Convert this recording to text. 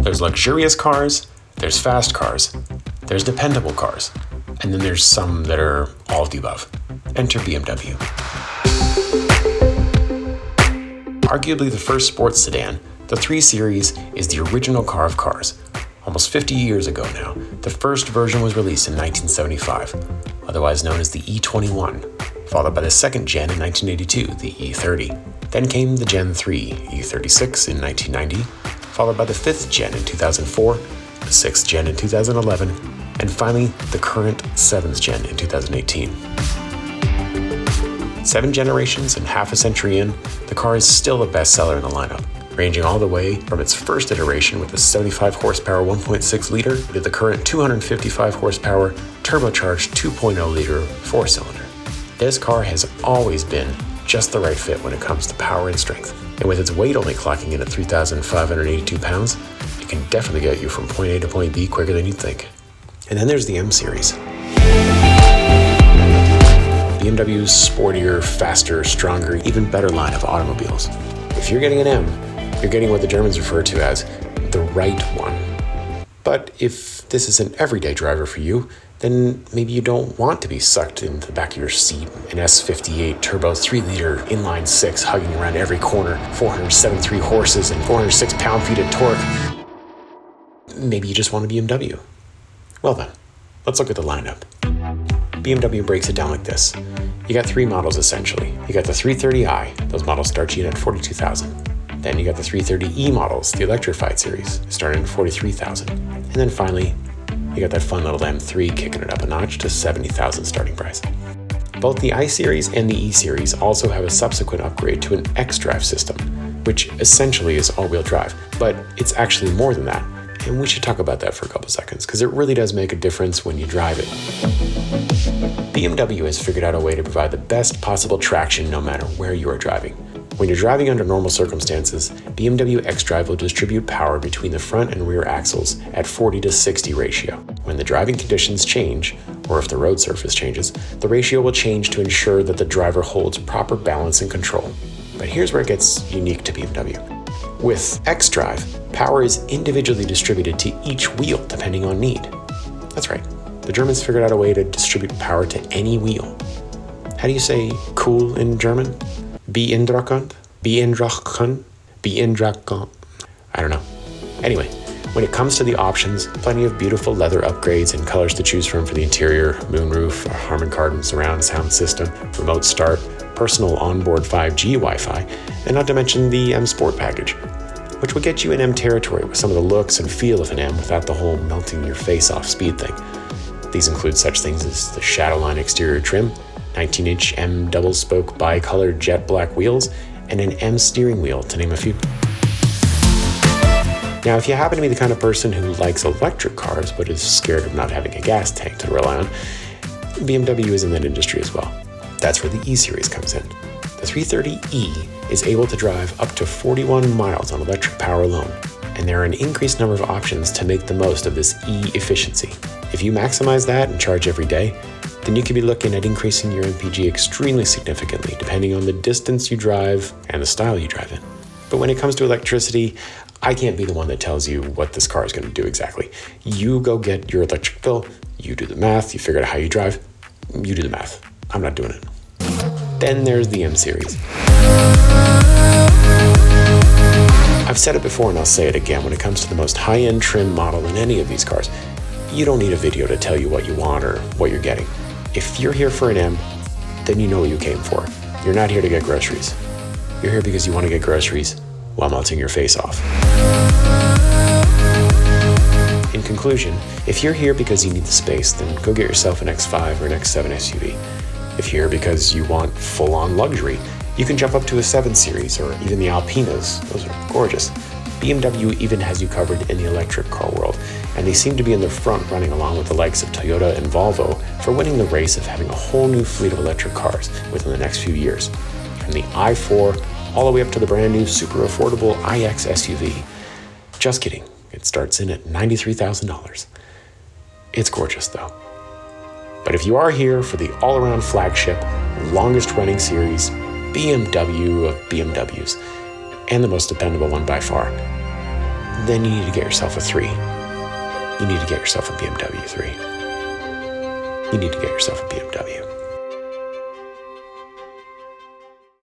There's luxurious cars, there's fast cars, there's dependable cars, and then there's some that are all of the above. Enter BMW. Arguably the first sports sedan, the 3 Series is the original car of cars. Almost 50 years ago now, the first version was released in 1975, otherwise known as the E21, followed by the second gen in 1982, the E30. Then came the Gen 3, E36 in 1990, followed by the 5th gen in 2004, the 6th gen in 2011, and finally the current 7th gen in 2018. 7 generations and half a century in, the car is still a bestseller in the lineup, ranging all the way from its first iteration with the 75 horsepower 1.6 liter to the current 255 horsepower turbocharged 2.0 liter 4-cylinder. This car has always been just the right fit when it comes to power and strength. And with its weight only clocking in at 3,582 pounds, it can definitely get you from point A to point B quicker than you'd think. And then there's the M Series. BMW's sportier, faster, stronger, even better line of automobiles. If you're getting an M, you're getting what the Germans refer to as the right one. But if this is an everyday driver for you, then maybe you don't want to be sucked into the back of your seat, an S58 turbo 3-liter inline 6 hugging around every corner, 473 horses and 406 pound-feet of torque. Maybe you just want a BMW. Well then, let's look at the lineup. BMW breaks it down like this. You got 3 models essentially. You got the 330i, those models start you in at $42,000. Then you got the 330e models, the electrified series, starting at $43,000. And then finally, you got that fun little M3 kicking it up a notch to $70,000 starting price. Both the i-Series and the e-Series also have a subsequent upgrade to an xDrive system, which essentially is all-wheel drive, but it's actually more than that. And we should talk about that for a couple seconds, because it really does make a difference when you drive it. BMW has figured out a way to provide the best possible traction no matter where you are driving. When you're driving under normal circumstances, BMW xDrive will distribute power between the front and rear axles at 40-60 ratio. When the driving conditions change, or if the road surface changes, the ratio will change to ensure that the driver holds proper balance and control. But here's where it gets unique to BMW. With xDrive, power is individually distributed to each wheel depending on need. That's right, the Germans figured out a way to distribute power to any wheel. How do you say cool in German? Beeindruckend? Beeindruckend? Beeindruckend? I don't know. Anyway, when it comes to the options, plenty of beautiful leather upgrades and colors to choose from for the interior, moonroof, Harman Kardon surround sound system, remote start, personal onboard 5G Wi-Fi, and not to mention the M Sport package, which will get you in M territory with some of the looks and feel of an M without the whole melting your face off speed thing. These include such things as the Shadowline exterior trim, 19-inch M double-spoke bi-colored jet black wheels, and an M steering wheel, to name a few. Now, if you happen to be the kind of person who likes electric cars but is scared of not having a gas tank to rely on, BMW is in that industry as well. That's where the E-Series comes in. The 330e is able to drive up to 41 miles on electric power alone, and there are an increased number of options to make the most of this E-efficiency. If you maximize that and charge every day, then you could be looking at increasing your MPG extremely significantly depending on the distance you drive and the style you drive in. But when it comes to electricity, I can't be the one that tells you what this car is going to do exactly. You go get your electric bill, you do the math, you figure out how you drive, you do the math. I'm not doing it. Then there's the M Series. I've said it before and I'll say it again, when it comes to the most high-end trim model in any of these cars, you don't need a video to tell you what you want or what you're getting. If you're here for an M, then you know what you came for. You're not here to get groceries. You're here because you want to get groceries while melting your face off. In conclusion, if you're here because you need the space, then go get yourself an X5 or an X7 SUV. If you're here because you want full-on luxury, you can jump up to a 7 Series or even the Alpinas. Those are gorgeous. BMW even has you covered in the electric car world, and they seem to be in the front running along with the likes of Toyota and Volvo for winning the race of having a whole new fleet of electric cars within the next few years. From the i4 all the way up to the brand new super affordable iX SUV. Just kidding, it starts in at $93,000. It's gorgeous though. But if you are here for the all-around flagship, longest running series, BMW of BMWs, and the most dependable one by far, then you need to get yourself a 3. You need to get yourself a BMW 3. You need to get yourself a BMW.